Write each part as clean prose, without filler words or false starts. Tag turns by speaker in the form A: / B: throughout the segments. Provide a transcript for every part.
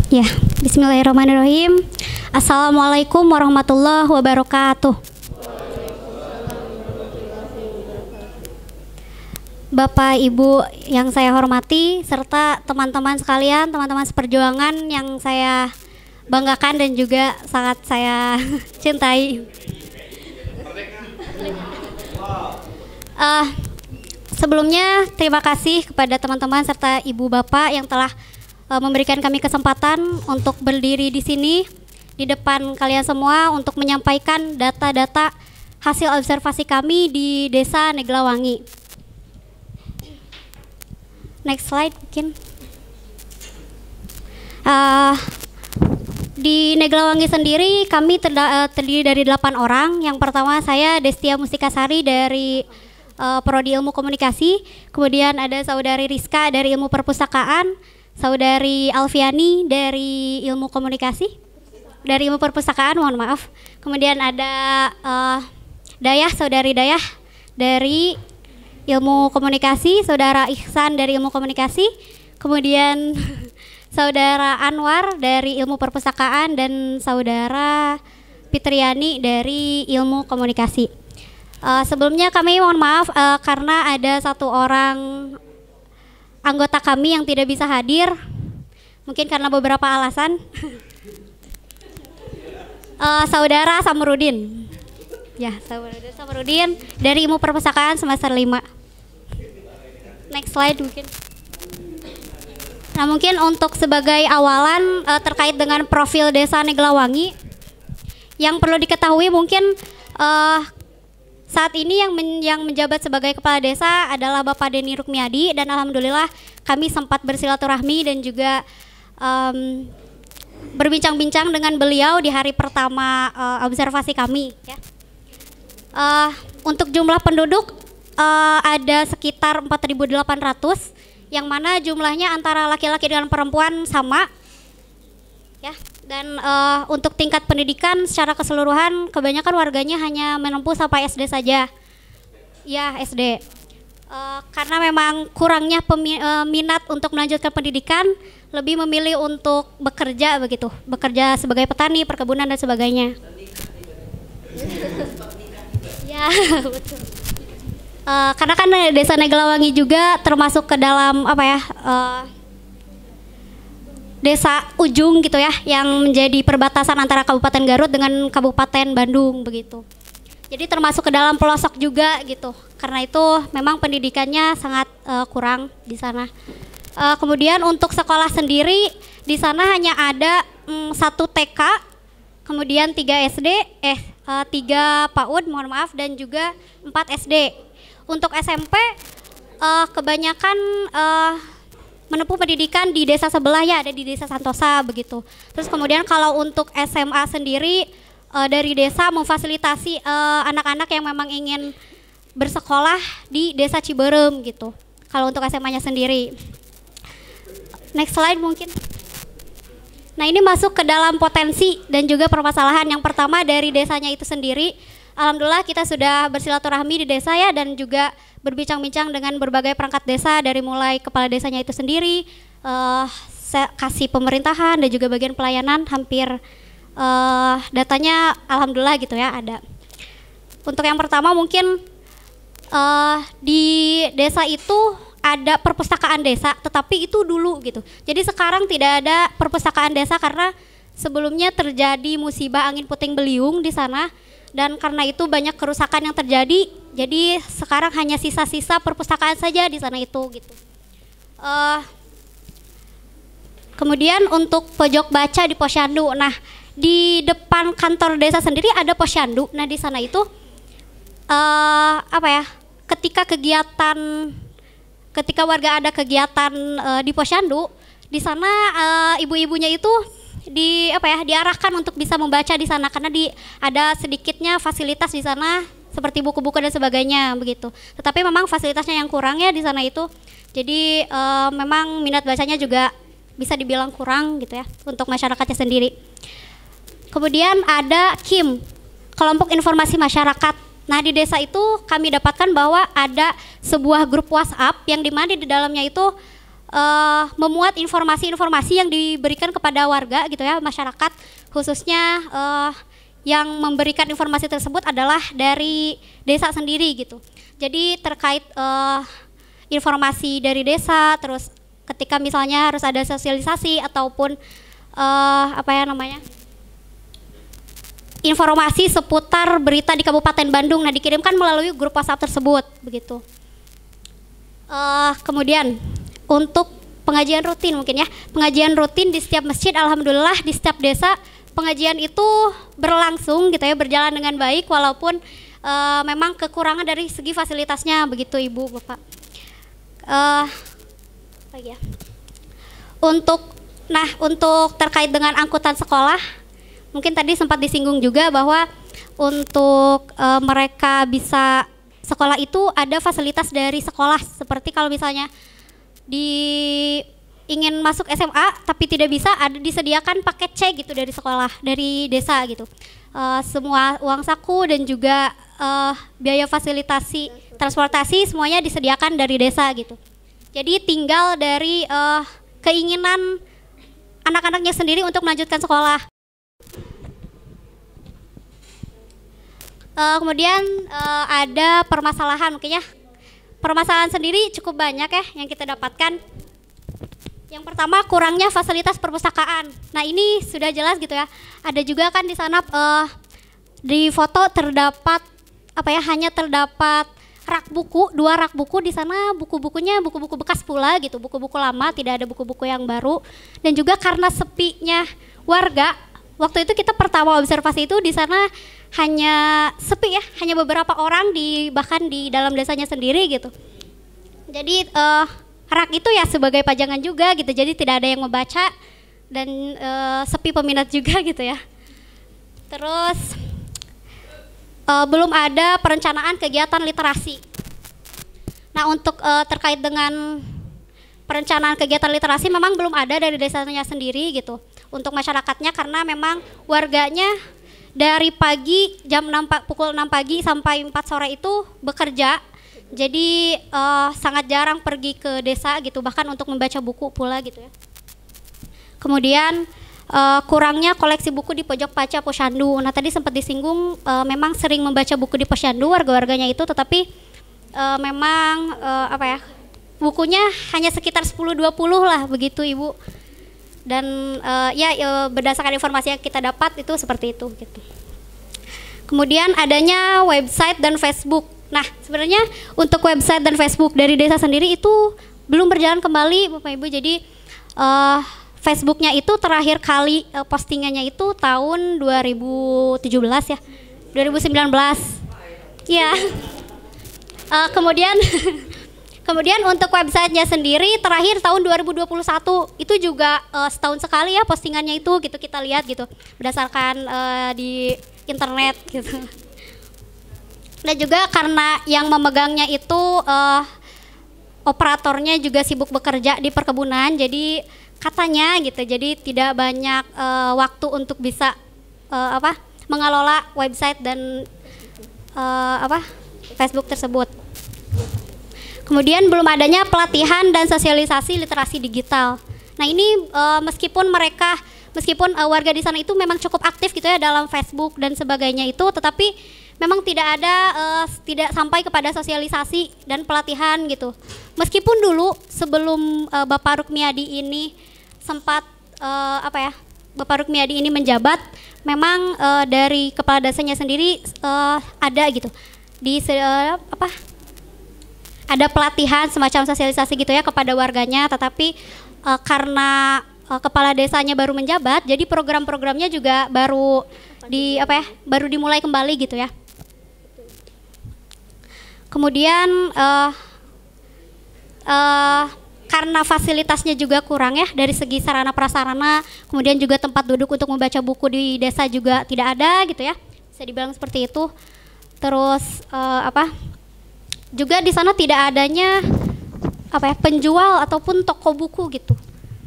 A: Ya, bismillahirrahmanirrahim. Assalamualaikum warahmatullahi wabarakatuh. Bapak, Ibu yang saya hormati, serta teman-teman sekalian, teman-teman seperjuangan yang saya banggakan dan juga sangat saya cintai. Sebelumnya terima kasih kepada teman-teman serta Ibu Bapak yang telah memberikan kami kesempatan untuk berdiri di sini di depan kalian semua untuk menyampaikan data-data hasil observasi kami di Desa Neglawangi. Next slide mungkin. Di Neglawangi sendiri kami terdiri dari 8 orang. Yang pertama saya Destia Mustikasari dari Prodi Ilmu Komunikasi, kemudian ada saudari Rizka dari Ilmu Perpustakaan, saudari Alfiani dari Ilmu Komunikasi, dari Ilmu Perpustakaan, mohon maaf. Kemudian ada Dayah, saudari Dayah dari Ilmu Komunikasi, saudara Ihsan dari Ilmu Komunikasi, kemudian saudara Anwar dari Ilmu Perpustakaan, dan saudara Fitriani dari Ilmu Komunikasi. Sebelumnya kami mohon maaf karena ada satu orang anggota kami yang tidak bisa hadir, mungkin karena beberapa alasan. Saudara Samrudin, ya, saudara Samrudin dari Ilmu Perpustakaan semester 5. Next slide mungkin. Nah, mungkin untuk sebagai awalan terkait dengan profil Desa Neglawangi, yang perlu diketahui mungkin saat ini yang menjabat sebagai kepala desa adalah Bapak Denny Rukmiadi, dan alhamdulillah kami sempat bersilaturahmi dan juga berbincang-bincang dengan beliau di hari pertama observasi kami. Ya. Untuk jumlah penduduk ada sekitar 4.800, yang mana jumlahnya antara laki-laki dengan perempuan sama. Ya. Dan untuk tingkat pendidikan secara keseluruhan kebanyakan warganya hanya menempuh sampai SD saja. Ya, SD. Karena memang kurangnya minat untuk melanjutkan pendidikan, lebih memilih untuk bekerja begitu, bekerja sebagai petani, perkebunan dan sebagainya. Ya, betul. Karena kan Desa Neglawangi juga termasuk ke dalam apa ya? Desa ujung gitu ya, yang menjadi perbatasan antara Kabupaten Garut dengan Kabupaten Bandung begitu. Jadi termasuk ke dalam pelosok juga gitu. Karena itu memang pendidikannya sangat kurang di sana. Kemudian untuk sekolah sendiri di sana hanya ada 1 TK, kemudian 3 SD, 3 PAUD, mohon maaf, dan juga 4 SD. Untuk SMP kebanyakan menempuh pendidikan di desa sebelah, ya, ada di Desa Santosa begitu. Terus kemudian kalau untuk SMA sendiri dari desa memfasilitasi anak-anak yang memang ingin bersekolah di Desa Ciberem gitu. Kalau untuk SMA-nya sendiri. Next slide mungkin. Nah, ini masuk ke dalam potensi dan juga permasalahan. Yang pertama dari desanya itu sendiri. Alhamdulillah kita sudah bersilaturahmi di desa ya, dan juga berbincang-bincang dengan berbagai perangkat desa, dari mulai kepala desanya itu sendiri, kasih pemerintahan dan juga bagian pelayanan, hampir datanya alhamdulillah gitu ya ada. Untuk yang pertama mungkin di desa itu ada perpustakaan desa, tetapi itu dulu gitu. Jadi sekarang tidak ada perpustakaan desa karena sebelumnya terjadi musibah angin puting beliung di sana. Dan karena itu banyak kerusakan yang terjadi, jadi sekarang hanya sisa-sisa perpustakaan saja di sana itu gitu. Kemudian untuk pojok baca di Posyandu, nah di depan kantor desa sendiri ada Posyandu. Nah di sana itu apa ya? Ketika warga ada kegiatan di Posyandu, di sana ibu-ibunya itu diarahkan untuk bisa membaca di sana, karena ada sedikitnya fasilitas di sana seperti buku-buku dan sebagainya begitu. Tetapi memang fasilitasnya yang kurang ya di sana itu. Jadi memang minat bacanya juga bisa dibilang kurang gitu ya untuk masyarakatnya sendiri. Kemudian ada KIM, Kelompok Informasi Masyarakat. Nah di desa itu kami dapatkan bahwa ada sebuah grup WhatsApp yang dimana di dalamnya itu memuat informasi-informasi yang diberikan kepada warga gitu ya, masyarakat khususnya yang memberikan informasi tersebut adalah dari desa sendiri gitu. Jadi terkait informasi dari desa, terus ketika misalnya harus ada sosialisasi ataupun informasi seputar berita di Kabupaten Bandung, nah dikirimkan melalui grup WhatsApp tersebut begitu. Kemudian untuk pengajian rutin mungkin ya, pengajian rutin di setiap masjid, alhamdulillah di setiap desa pengajian itu berlangsung gitu ya, berjalan dengan baik walaupun memang kekurangan dari segi fasilitasnya begitu Ibu Bapak. Untuk terkait dengan angkutan sekolah, mungkin tadi sempat disinggung juga bahwa untuk mereka bisa sekolah itu ada fasilitas dari sekolah, seperti kalau misalnya ingin masuk SMA tapi tidak bisa, ada disediakan paket C gitu dari sekolah, dari desa gitu. Semua uang saku dan juga biaya fasilitasi transportasi semuanya disediakan dari desa gitu. Jadi tinggal dari keinginan anak-anaknya sendiri untuk melanjutkan sekolah. Kemudian ada permasalahan mungkin ya. Permasalahan sendiri cukup banyak ya yang kita dapatkan. Yang pertama, kurangnya fasilitas perpustakaan. Nah ini sudah jelas gitu ya. Ada juga kan di sana di foto terdapat hanya terdapat rak buku, 2 rak buku di sana, buku-bukunya buku-buku bekas pula gitu, buku-buku lama, tidak ada buku-buku yang baru. Dan juga karena sepinya warga, waktu itu kita pertama observasi itu di sana hanya sepi ya, hanya beberapa orang bahkan di dalam desanya sendiri gitu. Jadi rak itu ya sebagai pajangan juga gitu, jadi tidak ada yang membaca dan sepi peminat juga gitu ya. Terus belum ada perencanaan kegiatan literasi. Nah untuk terkait dengan perencanaan kegiatan literasi memang belum ada dari desanya sendiri gitu untuk masyarakatnya, karena memang warganya dari pagi pukul 6 pagi sampai 4 sore itu bekerja. Jadi sangat jarang pergi ke desa gitu, bahkan untuk membaca buku pula gitu ya. Kemudian kurangnya koleksi buku di pojok paca Posyandu. Nah tadi sempat disinggung memang sering membaca buku di Posyandu warga-warganya itu, tetapi memang bukunya hanya sekitar 10-20 lah begitu Ibu. Dan berdasarkan informasi yang kita dapat itu seperti itu gitu. Kemudian adanya website dan Facebook. Nah sebenarnya untuk website dan Facebook dari desa sendiri itu belum berjalan kembali Bapak Ibu. Jadi Facebooknya itu terakhir kali postingannya itu tahun 2017 ya, 2019 ya. Kemudian untuk websitenya sendiri terakhir tahun 2021 itu juga setahun sekali ya postingannya itu gitu, kita lihat gitu berdasarkan di internet gitu. Dan juga karena yang memegangnya itu operatornya juga sibuk bekerja di perkebunan, jadi katanya gitu, jadi tidak banyak waktu untuk bisa mengelola website dan Facebook tersebut. Kemudian belum adanya pelatihan dan sosialisasi literasi digital. Nah ini meskipun warga di sana itu memang cukup aktif gitu ya dalam Facebook dan sebagainya itu, tetapi memang tidak sampai kepada sosialisasi dan pelatihan gitu. Meskipun dulu sebelum Bapak Rukmiyadi ini sempat Bapak Rukmiyadi ini menjabat, memang dari kepala desanya sendiri ada gitu ada pelatihan semacam sosialisasi gitu ya kepada warganya, tetapi karena kepala desanya baru menjabat, jadi program-programnya juga baru dimulai kembali gitu ya. Kemudian karena fasilitasnya juga kurang ya dari segi sarana prasarana, kemudian juga tempat duduk untuk membaca buku di desa juga tidak ada gitu ya, bisa dibilang seperti itu. Terus juga di sana tidak adanya penjual ataupun toko buku gitu.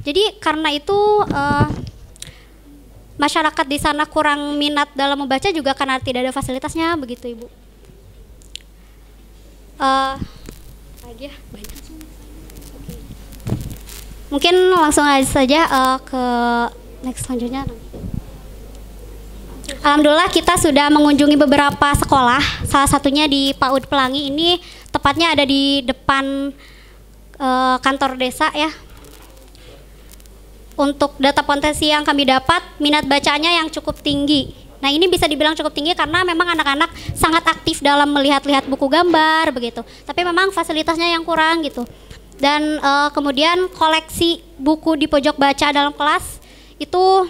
A: Jadi karena itu masyarakat di sana kurang minat dalam membaca juga karena tidak ada fasilitasnya begitu Ibu. Lagi ya banyak. Mungkin langsung aja saja ke next selanjutnya. Alhamdulillah kita sudah mengunjungi beberapa sekolah, salah satunya di PAUD Pelangi. Ini tepatnya ada di depan kantor desa ya. Untuk data potensi yang kami dapat, minat bacanya yang cukup tinggi. Nah ini bisa dibilang cukup tinggi karena memang anak-anak sangat aktif dalam melihat-lihat buku gambar begitu. Tapi memang fasilitasnya yang kurang gitu. Dan kemudian koleksi buku di pojok baca dalam kelas itu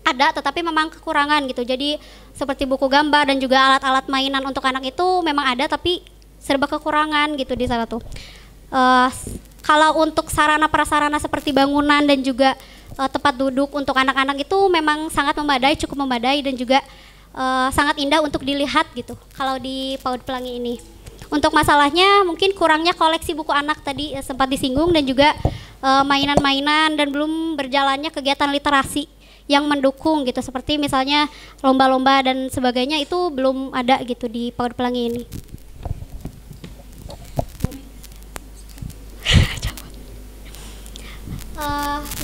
A: ada, tetapi memang kekurangan gitu. Jadi seperti buku gambar dan juga alat-alat mainan untuk anak itu memang ada, tapi serba kekurangan gitu di sana tuh. Kalau untuk sarana prasarana seperti bangunan dan juga tempat duduk untuk anak-anak itu memang sangat memadai, cukup memadai dan juga sangat indah untuk dilihat gitu. Kalau di PAUD Pelangi ini. Untuk masalahnya mungkin kurangnya koleksi buku anak tadi sempat disinggung, dan juga mainan-mainan dan belum berjalannya kegiatan literasi yang mendukung gitu, seperti misalnya lomba-lomba dan sebagainya itu belum ada gitu di PAUD Pelangi ini.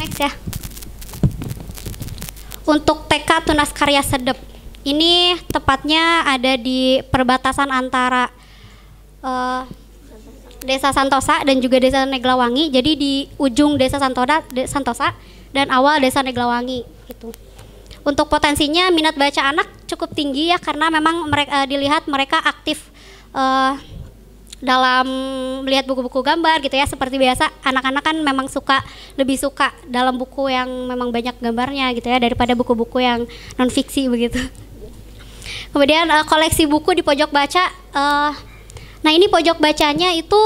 A: Next ya. Untuk TK Tunas Karya Sedep, ini tepatnya ada di perbatasan antara Desa Santosa dan juga Desa Neglawangi. Jadi di ujung Desa Santosa dan awal Desa Neglawangi gitu. Untuk potensinya minat baca anak cukup tinggi ya, karena memang mereka dilihat mereka aktif dalam melihat buku-buku gambar gitu ya. Seperti biasa anak-anak kan memang lebih suka dalam buku yang memang banyak gambarnya gitu ya, daripada buku-buku yang non fiksi begitu. Kemudian koleksi buku di pojok baca. Nah ini pojok bacanya itu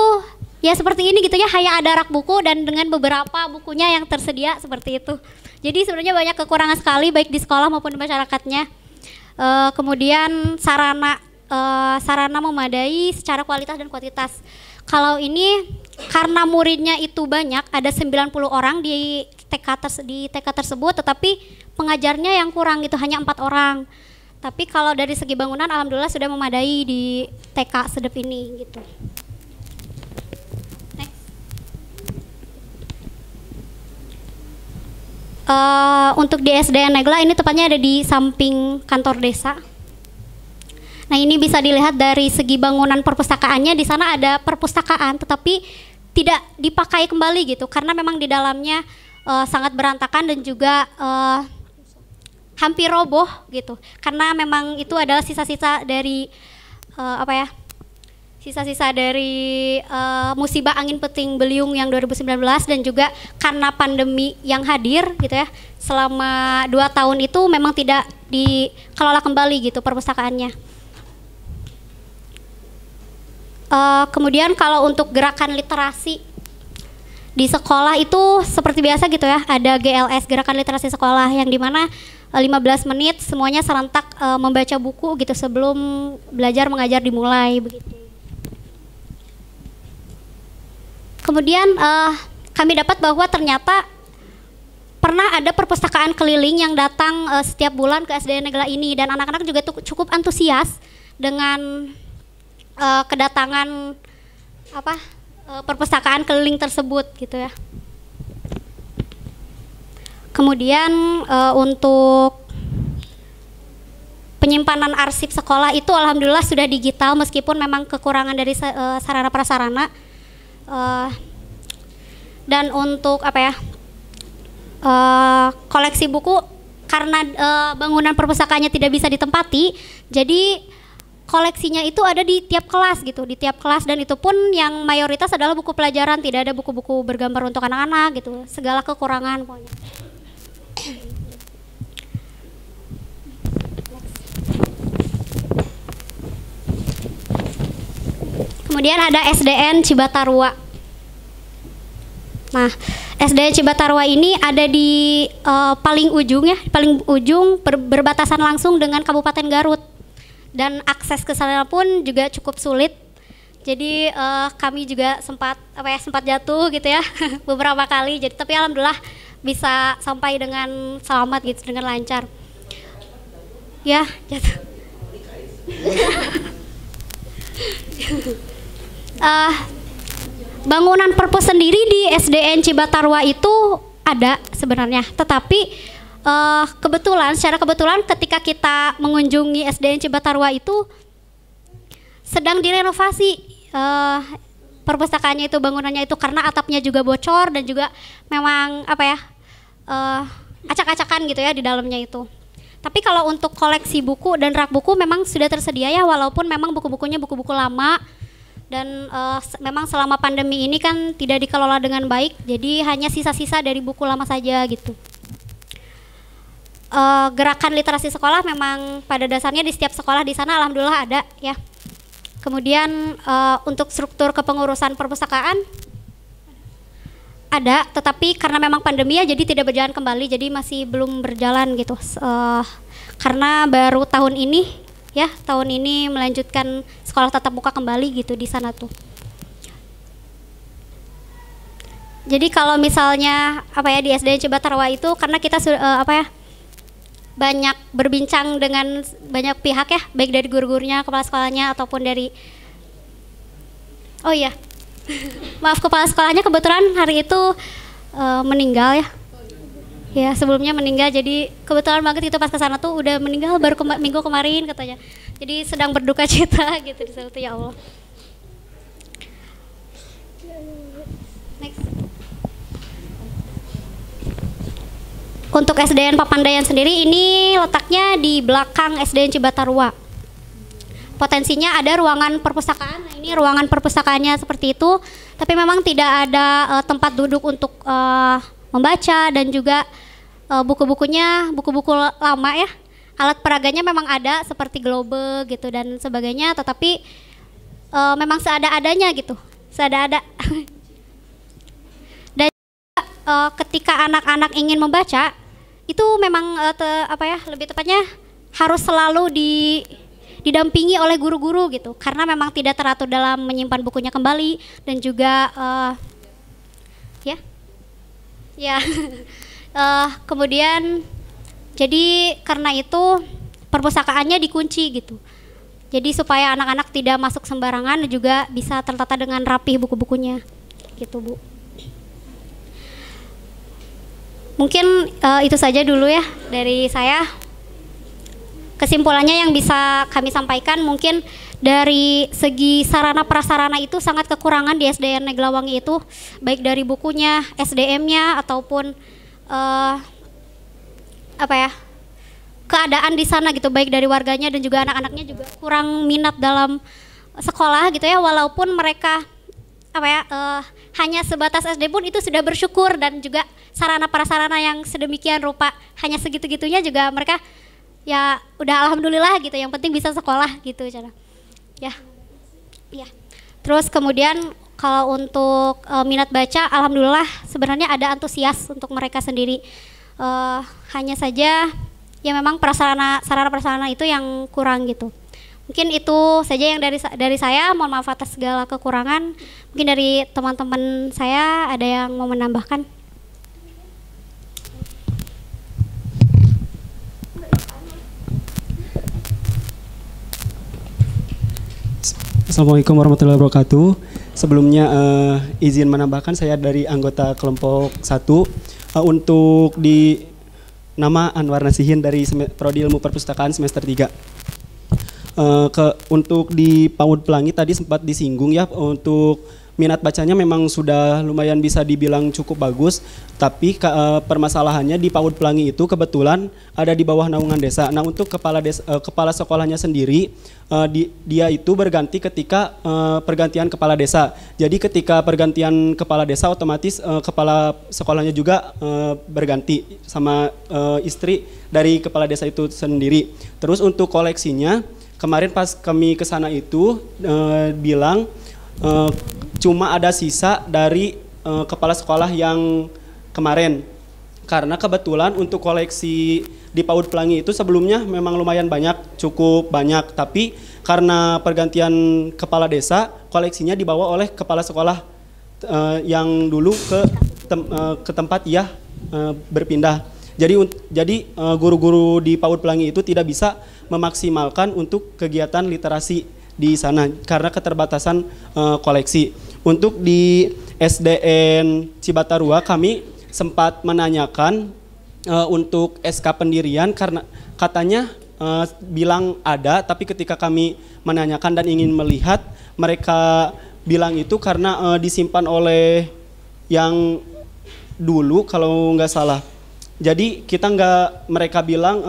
A: ya seperti ini gitu ya, hanya ada rak buku dan dengan beberapa bukunya yang tersedia seperti itu. Jadi sebenarnya banyak kekurangan sekali baik di sekolah maupun di masyarakatnya. Kemudian sarana memadai secara kualitas dan kuantitas. Kalau ini karena muridnya itu banyak, ada 90 orang di TK tersebut, tetapi pengajarnya yang kurang gitu, hanya 4 orang. Tapi kalau dari segi bangunan alhamdulillah sudah memadai di TK Sedep ini gitu. Next. Untuk di SDN Negla ini tepatnya ada di samping kantor desa. Nah ini bisa dilihat dari segi bangunan perpustakaannya, di sana ada perpustakaan tetapi tidak dipakai kembali gitu, karena memang di dalamnya sangat berantakan dan juga hampir roboh gitu, karena memang itu adalah sisa-sisa dari sisa-sisa dari musibah angin puting beliung yang 2019 dan juga karena pandemi yang hadir gitu ya, selama 2 tahun itu memang tidak dikelola kembali gitu perpustakaannya. Kemudian kalau untuk gerakan literasi di sekolah itu seperti biasa gitu ya, ada GLS, Gerakan Literasi Sekolah, yang dimana 15 menit semuanya serentak membaca buku gitu sebelum belajar mengajar dimulai begitu. Kemudian kami dapat bahwa ternyata pernah ada perpustakaan keliling yang datang setiap bulan ke SDN Negla ini, dan anak-anak juga cukup antusias dengan kedatangan perpustakaan keliling tersebut gitu ya. Kemudian untuk penyimpanan arsip sekolah itu alhamdulillah sudah digital, meskipun memang kekurangan dari sarana prasarana. Dan untuk koleksi buku, karena bangunan perpustakaannya tidak bisa ditempati, jadi koleksinya itu ada di tiap kelas gitu, di tiap kelas, dan itu pun yang mayoritas adalah buku pelajaran, tidak ada buku-buku bergambar untuk anak-anak gitu, segala kekurangan pokoknya. Kemudian ada SDN Cibatarua. Nah, SDN Cibatarua ini ada di paling ujung ya, paling ujung berbatasan langsung dengan Kabupaten Garut. Dan akses ke sana pun juga cukup sulit. Jadi kami juga sempat jatuh gitu ya beberapa kali. Jadi tapi alhamdulillah bisa sampai dengan selamat gitu, dengan lancar. Ya, jatuh. bangunan perpus sendiri di SDN Cibatarwa itu ada sebenarnya, tetapi secara kebetulan ketika kita mengunjungi SDN Cibatarwa itu sedang direnovasi perpustakaannya itu, bangunannya itu, karena atapnya juga bocor dan juga memang acak-acakan gitu ya di dalamnya itu. Tapi kalau untuk koleksi buku dan rak buku memang sudah tersedia ya, walaupun memang buku-bukunya buku-buku lama dan memang selama pandemi ini kan tidak dikelola dengan baik, jadi hanya sisa-sisa dari buku lama saja gitu. Gerakan literasi sekolah memang pada dasarnya di setiap sekolah di sana alhamdulillah ada ya. Kemudian untuk struktur kepengurusan perpustakaan ada, tetapi karena memang pandemi ya jadi tidak berjalan kembali, jadi masih belum berjalan gitu. Karena baru tahun ini melanjutkan sekolah tatap muka kembali gitu di sana tuh. Jadi kalau misalnya di SDN Cibatarwa itu karena kita banyak berbincang dengan banyak pihak ya, baik dari guru-gurunya, kepala sekolahnya ataupun dari maaf, kepala sekolahnya kebetulan hari itu meninggal ya. Ya, sebelumnya meninggal, jadi kebetulan banget itu pas ke sana tuh udah meninggal baru minggu kemarin katanya. Jadi sedang berduka cita gitu di sana tuh, ya Allah. Next. Untuk SDN Papandayan sendiri ini letaknya di belakang SDN Cibatarwa. Potensinya ada ruangan perpustakaan. Nah, ini ruangan perpustakaannya seperti itu, tapi memang tidak ada tempat duduk untuk membaca, dan juga buku-bukunya buku-buku lama ya. Alat peraganya memang ada seperti globe gitu dan sebagainya, tetapi memang seada-adanya gitu, seada-ada. Dan ketika anak-anak ingin membaca itu memang lebih tepatnya harus selalu didampingi oleh guru-guru gitu, karena memang tidak teratur dalam menyimpan bukunya kembali, dan juga kemudian jadi karena itu perpustakaannya dikunci gitu, jadi supaya anak-anak tidak masuk sembarangan dan juga bisa tertata dengan rapih buku-bukunya gitu, Bu. Mungkin itu saja dulu ya dari saya. Kesimpulannya yang bisa kami sampaikan, mungkin dari segi sarana prasarana itu sangat kekurangan di SDN Neglawangi itu, baik dari bukunya, SDM-nya, ataupun keadaan di sana gitu, baik dari warganya dan juga anak-anaknya juga kurang minat dalam sekolah gitu ya, walaupun mereka hanya sebatas SD pun itu sudah bersyukur, dan juga sarana prasarana yang sedemikian rupa hanya segitu-gitunya juga mereka ya udah alhamdulillah gitu, yang penting bisa sekolah gitu cara ya. Terus kemudian kalau untuk minat baca, alhamdulillah sebenarnya ada antusias untuk mereka sendiri, hanya saja ya memang sarana prasarana itu yang kurang gitu. Mungkin itu saja yang dari saya, mohon maaf atas segala kekurangan. Mungkin dari teman-teman saya ada yang mau menambahkan.
B: Assalamualaikum warahmatullahi wabarakatuh. Sebelumnya izin menambahkan, saya dari anggota kelompok 1. Untuk di nama Anwar Nasihin dari Prodi Ilmu Perpustakaan semester 3. Untuk di PAUD Pelangi tadi sempat disinggung ya, untuk minat bacanya memang sudah lumayan bisa dibilang cukup bagus, tapi permasalahannya di PAUD Pelangi itu kebetulan ada di bawah naungan desa. Nah, untuk kepala sekolahnya sendiri, dia itu berganti ketika pergantian kepala desa. Jadi ketika pergantian kepala desa, otomatis kepala sekolahnya juga berganti sama istri dari kepala desa itu sendiri. Terus untuk koleksinya, kemarin pas kami ke sana itu bilang cuma ada sisa dari kepala sekolah yang kemarin. Karena kebetulan untuk koleksi di PAUD Pelangi itu sebelumnya memang lumayan banyak, cukup banyak. Tapi karena pergantian kepala desa, koleksinya dibawa oleh kepala sekolah yang dulu ke tempat ia berpindah. Jadi guru-guru di PAUD Pelangi itu tidak bisa memaksimalkan untuk kegiatan literasi di sana karena keterbatasan koleksi. Untuk di SDN Cibatarua kami sempat menanyakan untuk SK pendirian karena katanya bilang ada, tapi ketika kami menanyakan dan ingin melihat, mereka bilang itu karena disimpan oleh yang dulu kalau nggak salah. Jadi mereka bilang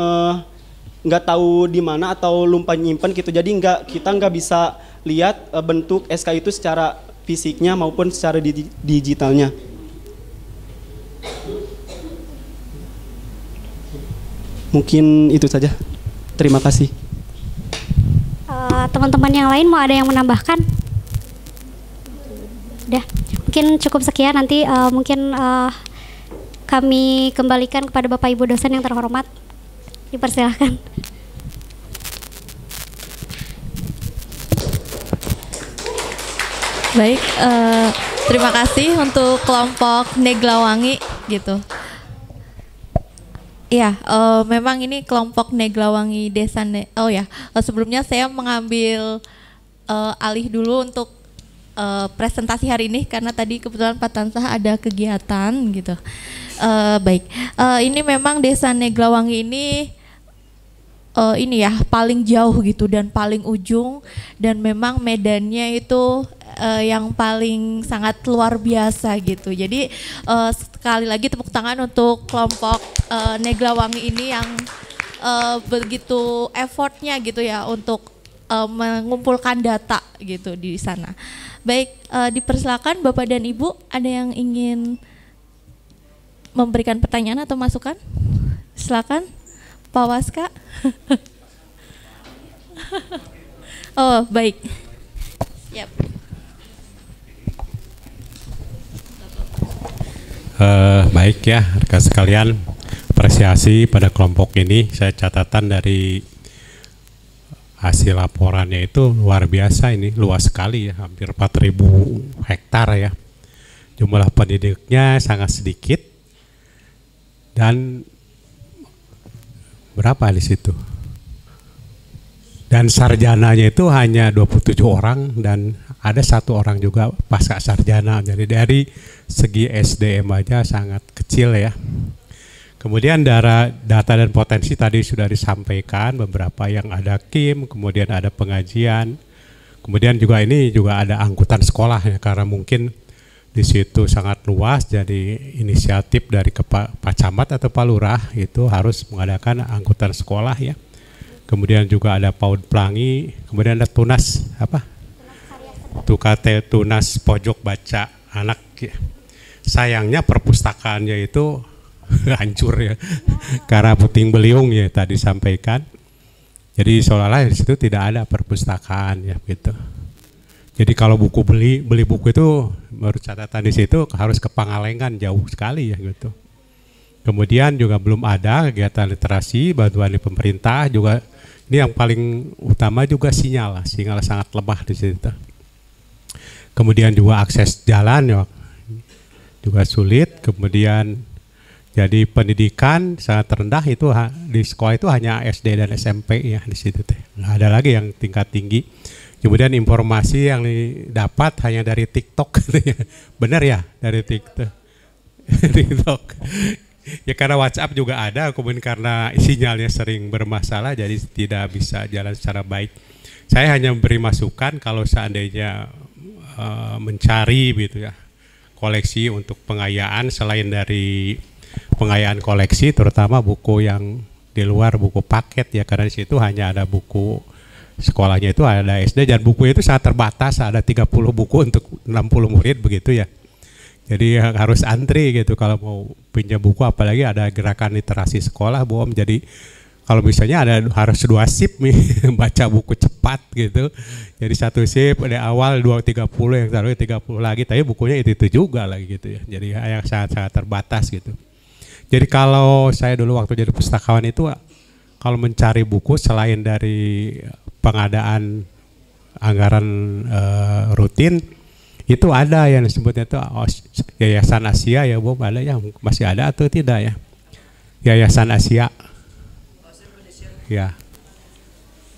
B: nggak tahu di mana atau lupa nyimpen gitu. Jadi kita nggak bisa lihat bentuk SK itu secara fisiknya maupun secara digitalnya. Mungkin itu saja. Terima kasih.
A: Teman-teman yang lain mau ada yang menambahkan? Udah, mungkin cukup sekian. Nanti mungkin kami kembalikan kepada Bapak Ibu dosen yang terhormat. Dipersilahkan.
C: Baik, terima kasih untuk kelompok Neglawangi gitu. Ya, memang ini kelompok Neglawangi Desa. Sebelumnya saya mengambil alih dulu untuk presentasi hari ini karena tadi kebetulan Pak Tansah ada kegiatan gitu. Baik, ini memang Desa Neglawangi ini ya paling jauh gitu dan paling ujung, dan memang medannya itu yang paling sangat luar biasa gitu. Jadi sekali lagi tepuk tangan untuk kelompok Neglawangi ini yang begitu effortnya gitu ya untuk mengumpulkan data gitu di sana. Baik, dipersilakan Bapak dan Ibu, ada yang ingin memberikan pertanyaan atau masukan? Silakan Pak Waska. Oh, baik. Yep.
D: Baik ya, rekan sekalian, apresiasi pada kelompok ini. Saya catatan dari hasil laporannya itu luar biasa, ini luas sekali ya, hampir 4.000 hektar ya. Jumlah penduduknya sangat sedikit dan berapa di situ? Dan sarjananya itu hanya 27 orang dan ada 1 orang juga pasca sarjana. Jadi dari segi SDM aja sangat kecil ya. Kemudian data dan potensi tadi sudah disampaikan beberapa, yang ada KIM, kemudian ada pengajian, kemudian juga ini juga ada angkutan sekolah ya, karena mungkin di situ sangat luas, jadi inisiatif dari Pak Camat atau Pak Lurah itu harus mengadakan angkutan sekolah ya. Kemudian juga ada PAUD Pelangi, kemudian ada Tunas Tunas Pojok Baca Anak ya. Sayangnya perpustakaannya itu hancur ya, karena puting beliung ya tadi sampaikan. Jadi seolah-olah di situ tidak ada perpustakaan ya gitu. Jadi kalau beli buku itu menurut catatan di situ harus ke Pangalengan, jauh sekali ya gitu. Kemudian juga belum ada kegiatan literasi, bantuan dari pemerintah juga. Ini yang paling utama juga sinyal sangat lemah di situ. Kemudian juga akses jalan ya juga sulit. Kemudian jadi pendidikan sangat rendah, itu di sekolah itu hanya SD dan SMP ya di situ teh. Nggak ada lagi yang tingkat tinggi. Kemudian informasi yang didapat hanya dari TikTok, benar ya, dari TikTok. TikTok. Ya karena WhatsApp juga ada, kemudian karena sinyalnya sering bermasalah, jadi tidak bisa jalan secara baik. Saya hanya memberi masukan kalau seandainya mencari gitu ya koleksi untuk pengayaan, selain dari pengayaan koleksi, terutama buku yang di luar buku paket ya, karena di situ hanya ada buku sekolahnya itu ada SD, dan buku itu sangat terbatas, ada 30 buku untuk 60 murid begitu ya. Jadi harus antri gitu kalau mau pinjam buku, apalagi ada gerakan literasi sekolah Bom. Jadi kalau misalnya harus 2 shift nih baca buku cepat gitu. Jadi 1 shift ada awal 2.30, yang taruh 30 lagi, tapi bukunya itu juga lagi gitu ya. Jadi yang sangat terbatas gitu. Jadi kalau saya dulu waktu jadi pustakawan itu, kalau mencari buku selain dari pengadaan anggaran rutin, itu ada yang disebutnya itu Yayasan Asia ya Bom, ada ya, masih ada atau tidak ya? Yayasan Asia. Ya.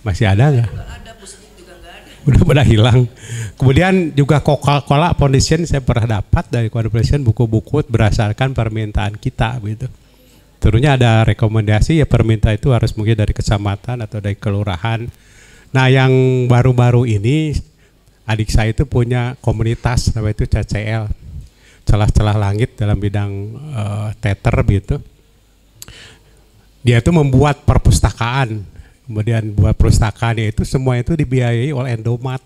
D: Masih ada nggak? udah pada hilang. Kemudian juga Coca-Cola Foundation saya pernah dapat dari Coca-Cola Foundation buku-buku berdasarkan permintaan kita gitu. Tentunya ada rekomendasi ya permintaan itu harus mungkin dari kecamatan atau dari kelurahan. Nah yang baru-baru ini adik saya itu punya komunitas namanya itu CCL, Celah-Celah Langit dalam bidang teater gitu. Dia itu membuat perpustakaan, kemudian buat perpustakaannya itu semua itu dibiayai oleh Endomat.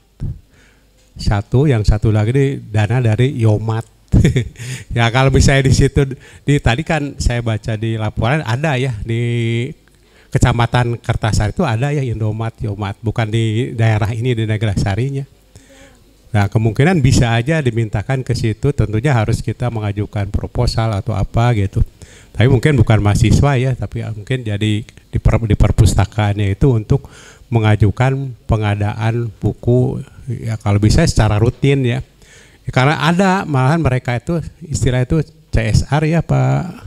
D: Yang satu lagi dana dari Yomat. Ya kalau misalnya di situ, tadi kan saya baca di laporan ada ya di Kecamatan Kertasari itu ada ya Indomat, Yomat, bukan di daerah ini di Neglasarinya. Nah kemungkinan bisa aja dimintakan ke situ, tentunya harus kita mengajukan proposal atau apa gitu. Tapi mungkin bukan mahasiswa ya, tapi mungkin jadi di perpustakaannya itu untuk mengajukan pengadaan buku ya kalau bisa secara rutin ya. Karena ada malahan mereka itu istilah itu CSR ya Pak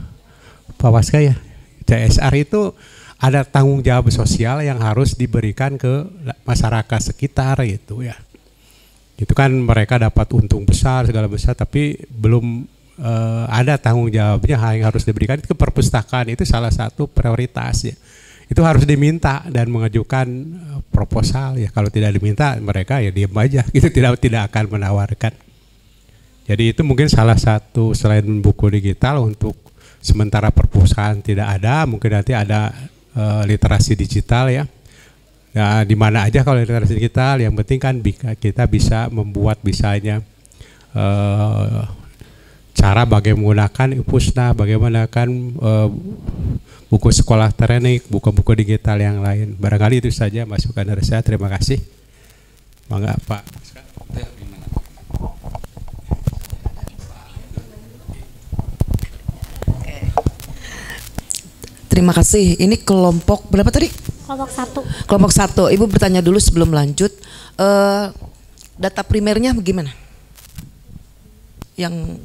D: Waska ya. CSR itu ada tanggung jawab sosial yang harus diberikan ke masyarakat sekitar gitu ya. Itu kan mereka dapat untung besar segala besar tapi belum ada tanggung jawabnya yang harus diberikan ke perpustakaan. Itu salah satu prioritas ya. Itu harus diminta dan mengajukan proposal ya. Kalau tidak diminta mereka ya diam aja gitu, tidak akan menawarkan. Jadi itu mungkin salah satu selain buku digital untuk sementara perpustakaan tidak ada, mungkin nanti ada literasi digital ya. Ya di mana aja kalau literasi digital, yang penting kan kita bisa membuat misalnya cara bagaimana menggunakan Ipusna, bagaimana kan buku sekolah teknik, buku-buku digital yang lain. Barangkali itu saja masukan dari saya. Terima kasih. Mangga Pak.
E: Terima kasih. Ini kelompok berapa tadi?
A: Kelompok 1.
E: Kelompok 1. Ibu bertanya dulu sebelum lanjut. Data primernya bagaimana? Yang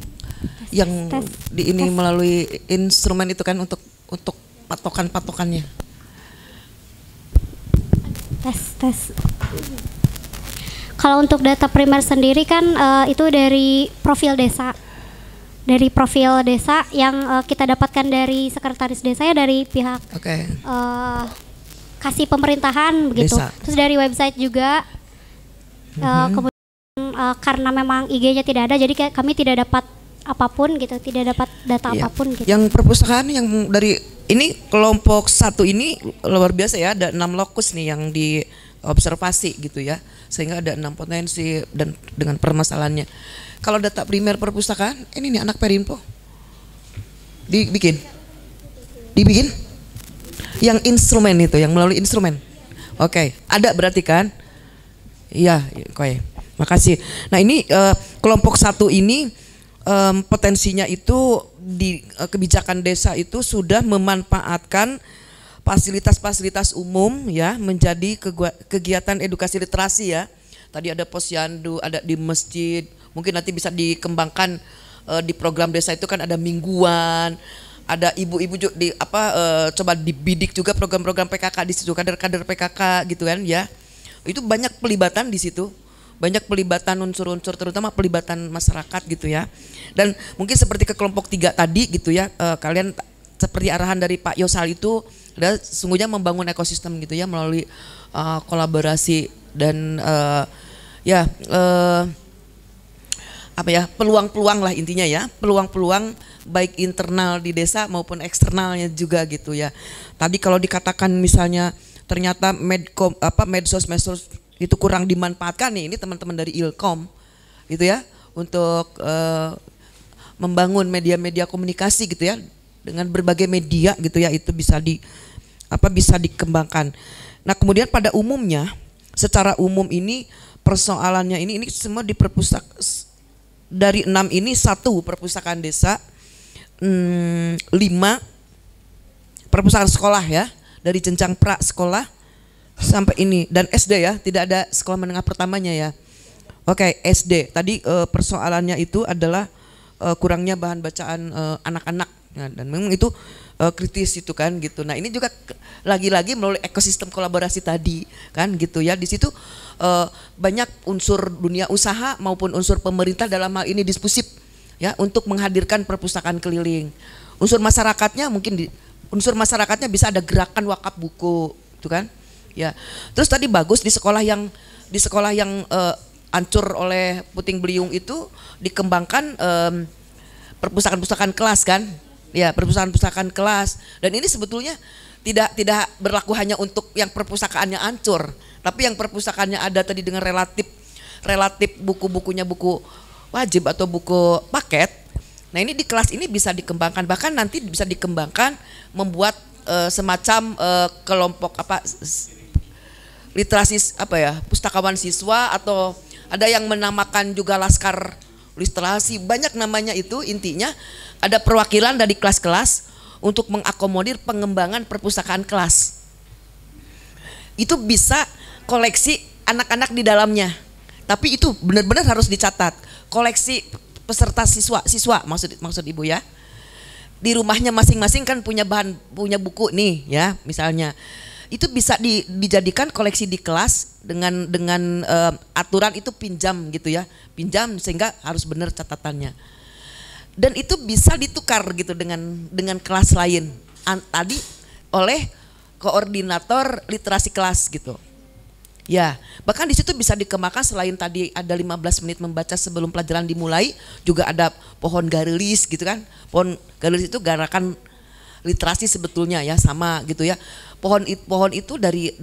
E: di ini melalui instrumen itu kan untuk patokannya.
A: Tes. Kalau untuk data primer sendiri kan itu dari profil desa. Dari profil desa yang kita dapatkan dari sekretaris desa ya, dari pihak kasih pemerintahan begitu. Desa. Terus dari website juga. Kemudian karena memang IG-nya tidak ada, jadi kami tidak dapat apapun gitu, tidak dapat data apapun gitu.
E: Yang perpustakaan yang dari ini kelompok 1 ini luar biasa ya, ada 6 lokus nih yang diobservasi gitu ya, sehingga ada 6 potensi dan dengan permasalahannya. Kalau data primer perpustakaan, ini nih anak Perinfo dibikin yang instrumen itu, yang melalui instrumen. Oke, ada berarti kan? Iya, oke. Makasih. Nah ini kelompok 1 ini potensinya itu di kebijakan desa itu sudah memanfaatkan fasilitas-fasilitas umum ya menjadi kegiatan edukasi literasi ya. Tadi ada posyandu, ada di masjid, mungkin nanti bisa dikembangkan di program desa itu kan ada mingguan, ada ibu-ibu juga coba dibidik juga program-program PKK di situ, kader-kader PKK gitu kan ya. Itu banyak pelibatan di situ. Banyak pelibatan unsur-unsur terutama pelibatan masyarakat gitu ya. Dan mungkin seperti ke kelompok 3 tadi gitu ya, kalian seperti arahan dari Pak Yosal itu adalah sungguhnya membangun ekosistem gitu ya melalui kolaborasi dan peluang-peluang lah intinya ya, peluang-peluang baik internal di desa maupun eksternalnya juga gitu ya. Tadi kalau dikatakan misalnya ternyata medsos itu kurang dimanfaatkan nih, ini teman-teman dari Ilkom gitu ya untuk membangun media-media komunikasi gitu ya dengan berbagai media gitu ya, itu bisa dikembangkan. Nah kemudian pada umumnya secara umum ini persoalannya ini semua di dari 6 ini 1 perpustakaan desa, 5 perpustakaan sekolah ya, dari jenjang pra sekolah sampai ini, dan SD ya, tidak ada sekolah menengah pertamanya ya. Oke, SD tadi persoalannya itu adalah kurangnya bahan bacaan anak-anak. Nah, dan memang itu kritis itu kan gitu. Nah ini juga lagi-lagi melalui ekosistem kolaborasi tadi kan gitu ya. Di situ banyak unsur dunia usaha maupun unsur pemerintah dalam hal ini diskusi ya untuk menghadirkan perpustakaan keliling. Unsur masyarakatnya mungkin unsur masyarakatnya bisa ada gerakan wakaf buku itu kan. Ya. Terus tadi bagus di sekolah yang hancur oleh puting beliung itu dikembangkan perpustakaan-perpustakaan kelas kan. Ya, perpustakaan-perpustakaan kelas. Dan ini sebetulnya tidak berlaku hanya untuk yang perpustakaannya hancur, tapi yang perpustakaannya ada tadi dengan relatif buku-bukunya buku wajib atau buku paket. Nah, ini di kelas ini bisa dikembangkan, bahkan nanti bisa dikembangkan membuat semacam kelompok literasi pustakawan siswa, atau ada yang menamakan juga laskar literasi, banyak namanya itu. Intinya ada perwakilan dari kelas-kelas untuk mengakomodir pengembangan perpustakaan kelas. Itu bisa koleksi anak-anak di dalamnya. Tapi itu benar-benar harus dicatat. Koleksi peserta siswa maksud Ibu ya. Di rumahnya masing-masing kan punya buku nih ya, misalnya. Itu bisa dijadikan koleksi di kelas dengan aturan itu pinjam gitu ya, pinjam sehingga harus benar catatannya. Dan itu bisa ditukar gitu dengan kelas lain tadi oleh koordinator literasi kelas gitu. Ya, bahkan di situ bisa dikembangkan selain tadi ada 15 menit membaca sebelum pelajaran dimulai, juga ada pohon garelis gitu kan. Pohon garelis itu gerakan literasi sebetulnya ya, sama gitu ya. Pohon itu dari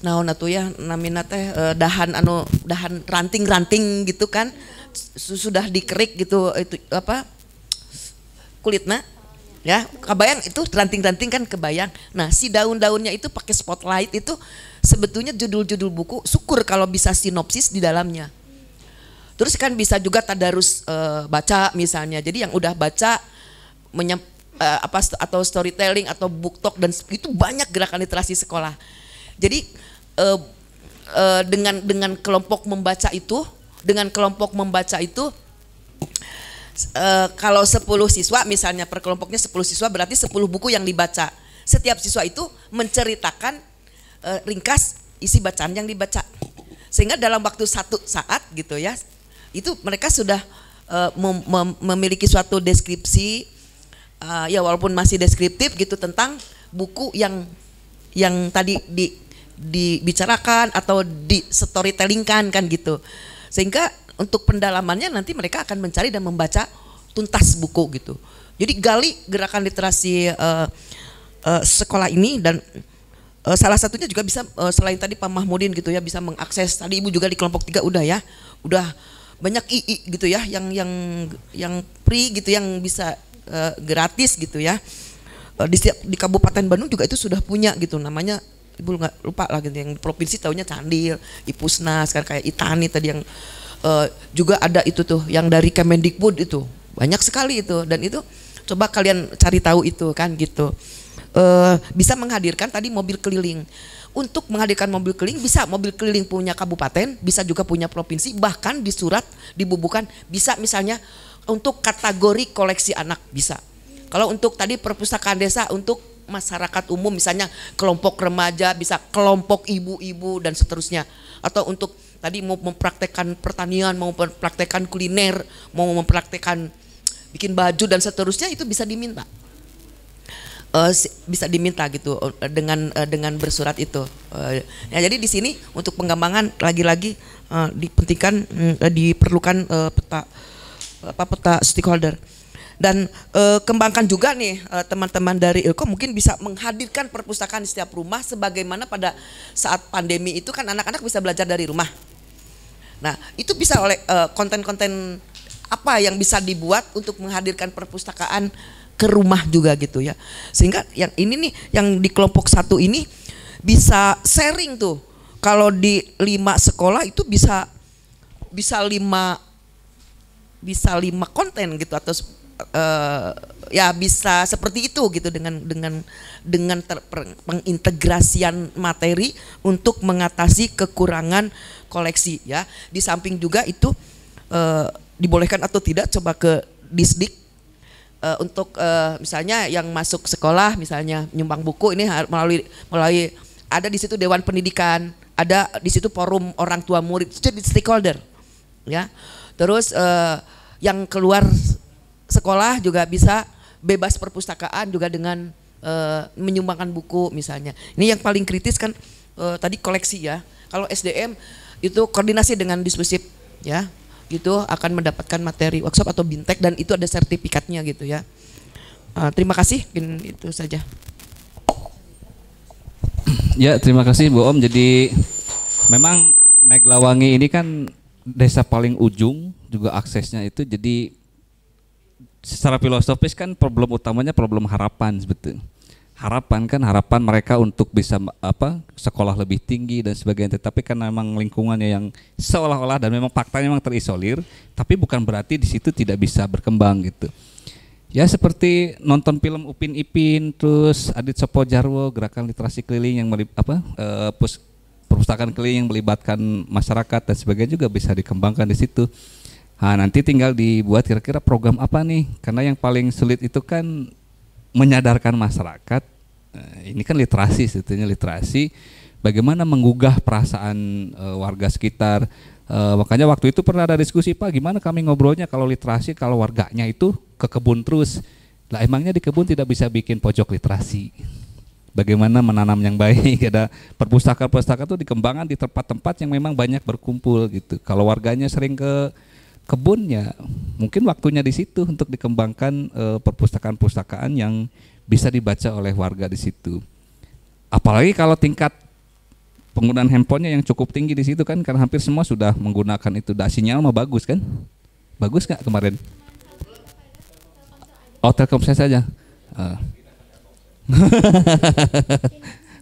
E: naon atuh ya namina teh dahan ranting-ranting gitu kan, sudah dikerik gitu, itu kulitnya ya, kebayang itu ranting-ranting kan, kebayang. Nah si daun-daunnya itu pakai spotlight itu sebetulnya judul-judul buku, syukur kalau bisa sinopsis di dalamnya. Terus kan bisa juga tadarus baca misalnya, jadi yang udah baca atau storytelling atau book talk, dan itu banyak gerakan literasi sekolah. Jadi dengan kelompok membaca itu, kalau 10 siswa misalnya, per kelompoknya 10 siswa berarti 10 buku yang dibaca. Setiap siswa itu menceritakan ringkas isi bacaan yang dibaca, sehingga dalam waktu 1 saat gitu ya, itu mereka sudah memiliki suatu deskripsi, ya walaupun masih deskriptif gitu, tentang buku yang tadi dibicarakan atau di storytellingkan kan gitu. Sehingga untuk pendalamannya nanti mereka akan mencari dan membaca tuntas buku gitu. Jadi gali gerakan literasi sekolah ini, dan salah satunya juga bisa selain tadi Pak Mahmudin gitu ya, bisa mengakses, tadi Ibu juga di kelompok 3 udah ya, udah banyak II gitu ya, yang free gitu, yang bisa gratis gitu ya. Di Kabupaten Bandung juga itu sudah punya gitu, namanya Ibu nggak lupa lah gitu, yang provinsi taunya Candil, Ipusnas kan, kayak Itani tadi yang juga ada itu tuh, yang dari Kemendikbud itu banyak sekali itu. Dan itu coba kalian cari tahu itu kan gitu. Bisa menghadirkan tadi mobil keliling. Untuk menghadirkan mobil keliling, bisa mobil keliling punya kabupaten, bisa juga punya provinsi, bahkan di surat dibubuhkan, bisa misalnya untuk kategori koleksi anak bisa. Kalau untuk tadi perpustakaan desa untuk masyarakat umum, misalnya kelompok remaja, bisa kelompok ibu-ibu dan seterusnya. Atau untuk tadi mau mempraktekkan pertanian, mau mempraktekkan kuliner, mau mempraktekkan bikin baju dan seterusnya, itu bisa diminta. Bisa diminta gitu dengan bersurat itu. Ya, jadi di sini untuk pengembangan lagi-lagi diperlukan peta stakeholder. Dan kembangkan juga nih teman-teman dari Ilkom mungkin bisa menghadirkan perpustakaan di setiap rumah, sebagaimana pada saat pandemi itu kan anak-anak bisa belajar dari rumah. Nah itu bisa oleh konten-konten apa yang bisa dibuat untuk menghadirkan perpustakaan ke rumah juga gitu ya, sehingga yang ini nih yang di kelompok 1 ini bisa sharing tuh. Kalau di 5 sekolah itu bisa 5 konten gitu, atau ya bisa seperti itu gitu, dengan pengintegrasian materi untuk mengatasi kekurangan koleksi ya. Di samping juga itu dibolehkan atau tidak, coba ke Disdik untuk misalnya yang masuk sekolah misalnya nyumbang buku ini melalui ada di situ dewan pendidikan, ada di situ forum orang tua murid, jadi stakeholder ya. Terus yang keluar sekolah juga bisa bebas perpustakaan juga dengan menyumbangkan buku misalnya. Ini yang paling kritis kan tadi koleksi ya. Kalau SDM itu koordinasi dengan Disbusip ya, gitu akan mendapatkan materi workshop atau bintek dan itu ada sertifikatnya gitu ya. Terima kasih, itu saja.
F: Ya, terima kasih Bu Om. Jadi memang Neglawangi ini kan desa paling ujung, juga aksesnya itu, jadi secara filosofis kan problem utamanya problem harapan sebetulnya. Harapan mereka untuk bisa sekolah lebih tinggi dan sebagainya, tetapi kan memang lingkungannya yang seolah-olah dan memang faktanya memang terisolir, tapi bukan berarti di situ tidak bisa berkembang gitu. Ya seperti nonton film Upin Ipin, terus Adit Sopo Jarwo, gerakan literasi keliling yang perpustakaan keliling yang melibatkan masyarakat dan sebagainya juga bisa dikembangkan di situ. Nah, nanti tinggal dibuat kira-kira program apa nih, karena yang paling sulit itu kan menyadarkan masyarakat. Ini kan literasi, sebetulnya literasi bagaimana menggugah perasaan warga sekitar. Makanya waktu itu pernah ada diskusi, Pak, gimana kami ngobrolnya kalau literasi, kalau warganya itu ke kebun terus. Lah emangnya di kebun tidak bisa bikin pojok literasi? Bagaimana menanam yang baik? Ada perpustakaan itu dikembangkan di tempat-tempat yang memang banyak berkumpul gitu. Kalau warganya sering ke kebun ya mungkin waktunya di situ untuk dikembangkan perpustakaan-perpustakaan yang bisa dibaca oleh warga di situ. Apalagi kalau tingkat penggunaan handphonenya yang cukup tinggi di situ kan, karena hampir semua sudah menggunakan itu. Sinyal mah bagus kan? Bagus nggak kemarin? Oh, Telkomsel saja.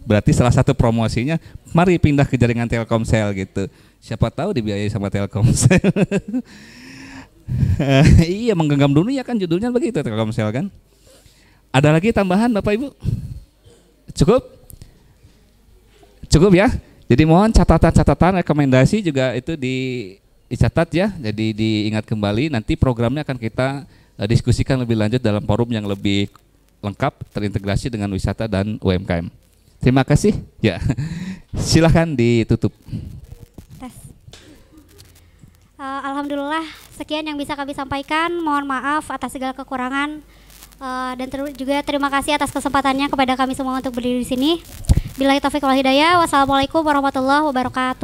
F: Berarti salah satu promosinya, mari pindah ke jaringan Telkomsel gitu. Siapa tahu dibiayai sama Telkomsel. Iya, menggenggam dunia kan judulnya begitu Telkomsel kan. Ada lagi tambahan Bapak Ibu? Cukup? Cukup ya. Jadi mohon catatan-catatan, rekomendasi juga itu dicatat ya. Jadi diingat kembali. Nanti programnya akan kita diskusikan lebih lanjut dalam forum yang lebih lengkap, terintegrasi dengan wisata dan UMKM. Terima kasih. Ya, silakan ditutup.
A: Alhamdulillah sekian yang bisa kami sampaikan. Mohon maaf atas segala kekurangan dan juga terima kasih atas kesempatannya kepada kami semua untuk berdiri di sini. Billahi taufiq wal hidayah. Wassalamualaikum warahmatullahi wabarakatuh.